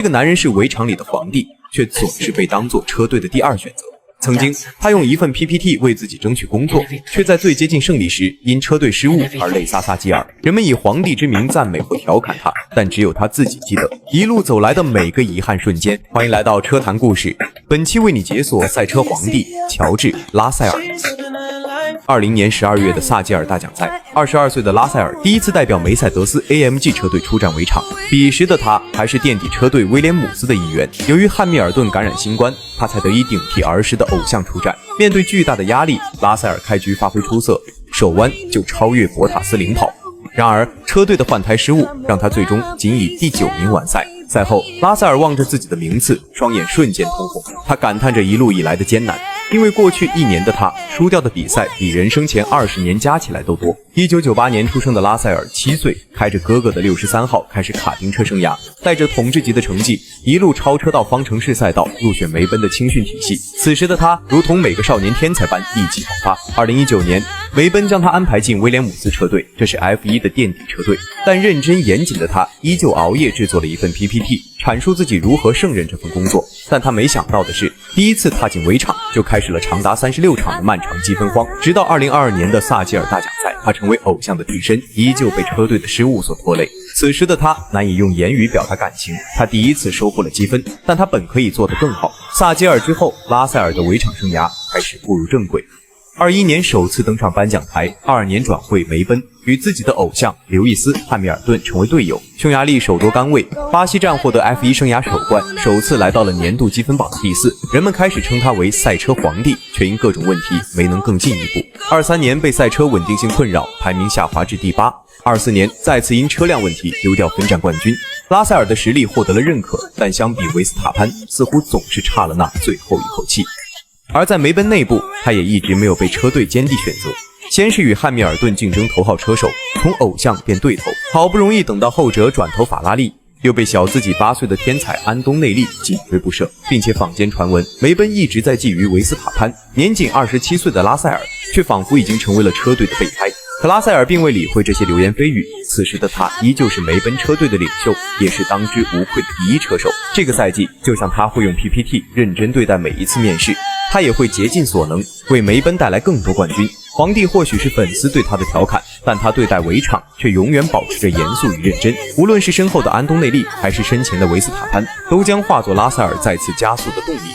这个男人是围场里的皇帝，却总是被当作车队的第二选择。曾经，他用一份 PPT 为自己争取工作，却在最接近胜利时因车队失误而泪洒萨基尔。人们以皇帝之名赞美或调侃他，但只有他自己记得一路走来的每个遗憾瞬间。欢迎来到车坛故事，本期为你解锁赛车皇帝乔治·拉塞尔。20年12月的萨基尔大奖赛，22岁的拉塞尔第一次代表梅赛德斯 AMG 车队出战围场。彼时的他还是垫底车队威廉姆斯的一员。由于汉密尔顿感染新冠，他才得以顶替儿时的偶像出战。面对巨大的压力，拉塞尔开局发挥出色，手弯就超越博塔斯领跑。然而，车队的换胎失误让他最终仅以第9名完赛。赛后，拉塞尔望着自己的名次，双眼瞬间通红。他感叹着一路以来的艰难，因为过去1年的他输掉的比赛比人生前20年加起来都多。1998年出生的拉塞尔7岁，开着哥哥的63号开始卡丁车生涯，带着统治级的成绩一路超车到方程式赛道，入选梅奔的青训体系。此时的他如同每个少年天才般意气风发。2019年，梅奔将他安排进威廉姆斯车队，这是 F1 的垫底车队，但认真严谨的他依旧熬夜制作了一份 PPT， 阐述自己如何胜任这份工作。但他没想到的是，第一次踏进围场就开始了长达36场的漫长积分荒。直到2022年的萨基尔大奖赛，他成为偶像的替身，依旧被车队的失误所拖累。此时的他难以用言语表达感情，他第一次收获了积分，但他本可以做得更好。萨基尔之后，拉塞尔的围场生涯开始步入正轨。21年首次登上颁奖台，22年转会梅奔，与自己的偶像刘易斯·汉密尔顿成为队友。匈牙利首夺杆位，巴西站获得 F1 生涯首冠，首次来到了年度积分榜的第4。人们开始称他为赛车皇帝，却因各种问题没能更进一步。23年被赛车稳定性困扰，排名下滑至第8。24年再次因车辆问题丢掉分站冠军。拉塞尔的实力获得了认可，但相比维斯塔潘，似乎总是差了那最后一口气。而在梅奔内部，他也一直没有被车队坚定选择。先是与汉密尔顿竞争头号车手，从偶像变对头，好不容易等到后者转投法拉利，又被小自己8岁的天才安东内利紧追不舍，并且坊间传闻梅奔一直在觊觎维斯塔潘。年仅27岁的拉塞尔却仿佛已经成为了车队的备胎。可拉塞尔并未理会这些流言蜚语，此时的他依旧是梅奔车队的领袖，也是当之无愧的第一车手。这个赛季，就像他会用 PPT 认真对待每一次面试，他也会竭尽所能为梅奔带来更多冠军。皇帝或许是粉丝对他的调侃，但他对待围场却永远保持着严肃与认真。无论是身后的安东内利，还是身前的维斯塔潘，都将化作拉塞尔再次加速的动力。